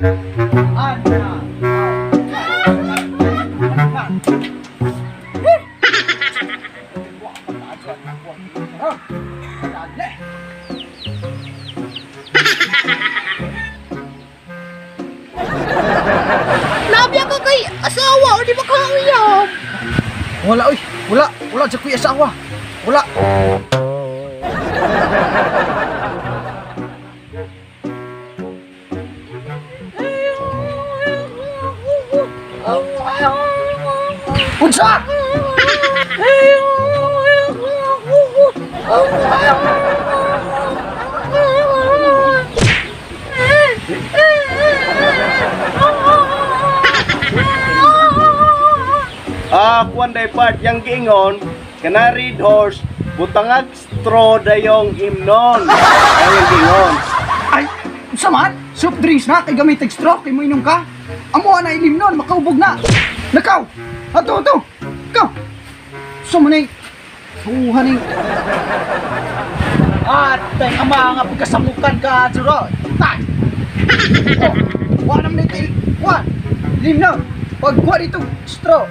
Labi ako kay asawa o di ba kauyam? Wala oy, wala sa kuya asawa. Wala. Unsa? Kuan day part yang giingon kana red horse butangag straw dayong imnon. Ang yang giingon. Ay, unsa man? Soft drinks na kay gamit og straw kay mo inom ka. Amo na ilim nun, makaubog na. Nakaw. Ato. Ikaw. So man ay buhan ni. Atay ama nga pagkasamukan ka, Juro. Tay. Oh, wa naman ito. Wa. Ilim na. Pagkuha dito, straw.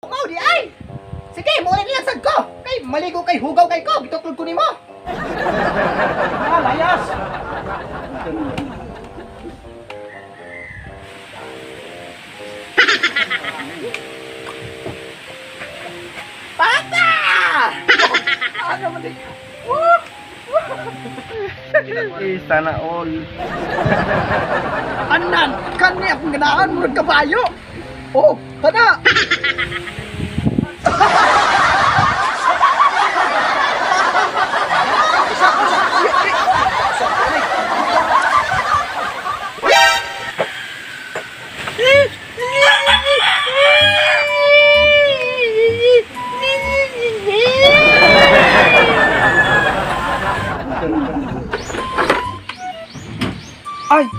Mau di ay. Sige, mo rin lang ko. Kay maligo kay hugaw kay ko, gituklod ko nimo. Layas. Pata! Ano man din? Sana all. Anan, kani akong ganahan mo ng kabayo. Oh, tada. Ay,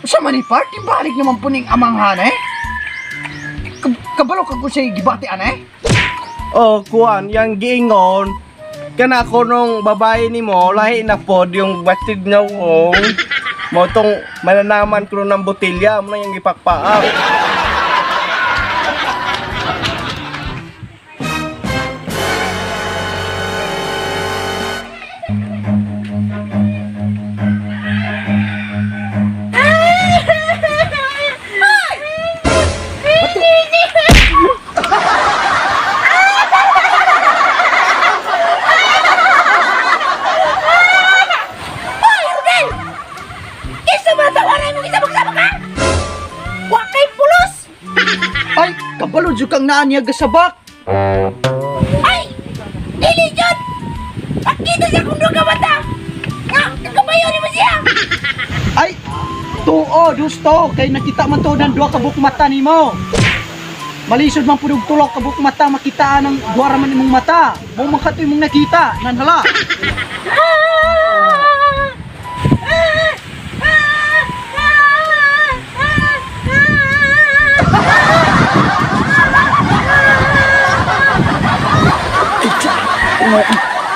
sa mani party balik naman po ning amanghan eh. Kabalo ka ko siya gibati anay. Oh, kuan yang giingon kana ko nung babae nimo lahi na pod yung batid niya ko. Mo tong mananaman ko ng botelya mo na yung ipakpaak. Ay, kabalo jud kang naanyag sabak. Ay! Dili jud! Akita siya kung duga mata! Nga, kakabayo ni mo siya! Ay, tuo, gusto kay nakita man to ng duha ka bukmata nimo. Malisod man pud og tulok ka bukmata makitaan ng duha man imong mata. Mo man katoy imong nakita, nanhala.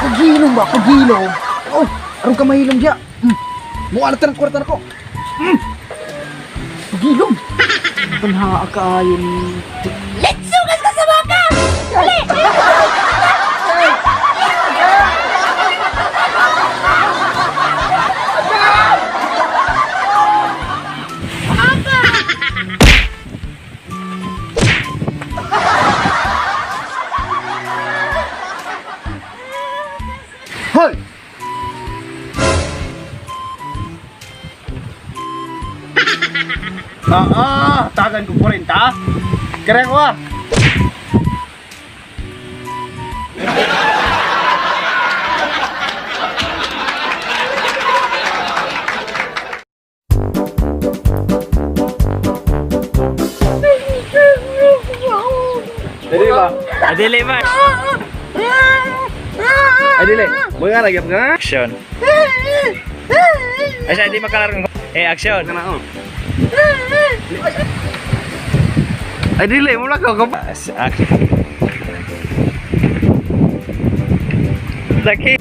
Pagilom ba? Pagilom? Oh, aron ka mahilom diya. Mualat na ng kwarta na ko. Pagilom. Panhaa ka yun. Let's sugas ka sa baka! Dali! Tagan ko 40. Kaya ko ah. Dili ba? Adili man. Ay dili. Mo nga lagi nga. Action. Ay siya di makalaro. Action. Ay dili mo lang ko. Action. Laki.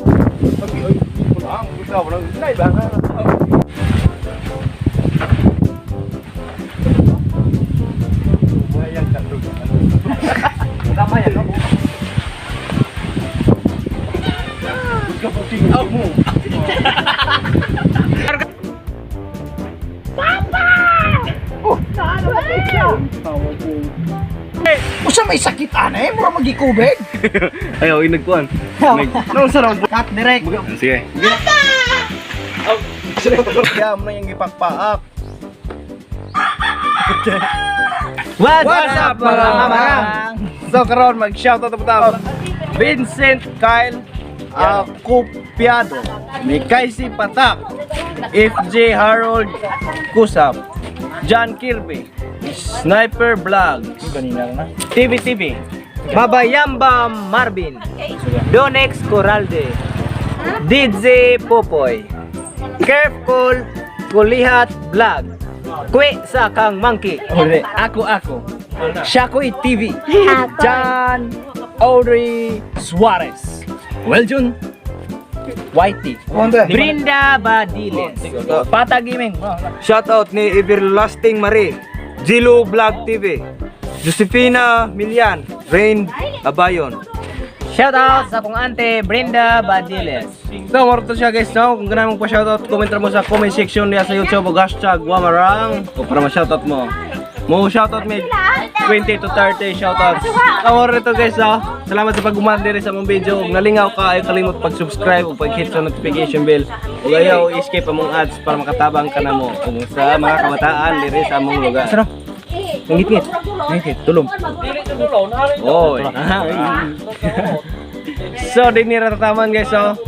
Tama yan, no? Usa may sakit ana mura magikubig. Ayaw, inagkuhan. Nung sarang Cut direct. Sige. kaya mo na yung ipakpaak. What's up mga mamarang? So karon mag-shoutout na po tayo. Vincent Kyle Copiado, ni Kaisi Patak, FJ Harold Kusap, John Kirby, Sniper Vlogs, TV, Babayamba Marvin, Donex Coralde, DJ Popoy, Careful Kulihat Vlog, Kwe sa Kang Monkey, Ako, Shakoy TV, John Audrey Suarez, Weljun Whitey, Brinda Badiles, Pata Gaming, Shoutout ni Everlasting Marie, Jilo Vlog TV, Josefina Milian, Rain Abayon. Shoutout sa kong ante Brinda Badiles. So, moro to siya guys, no? Kung ganun mo pa shoutout, comment mo sa comment section niya sa YouTube o hashtag Wamarang o para ma-shoutout mo. Mo shoutout may 20 to 30 shoutouts. So, moro to guys, no? Salamat sa pag-umandi rin sa mong video. Kung nalingaw ka, ay kalimot pag-subscribe o pag-hit sa notification bell. O ayaw, i-escape among ads para makatabang ka na mo. Kung sa mga kabataan, diri sa among lugar. Ngit, tulong. Oy. So, din nirataman guys, so.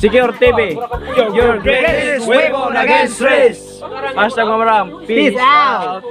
Secure TV, your greatest weapon against stress. Hashtag Mamaram. Peace out.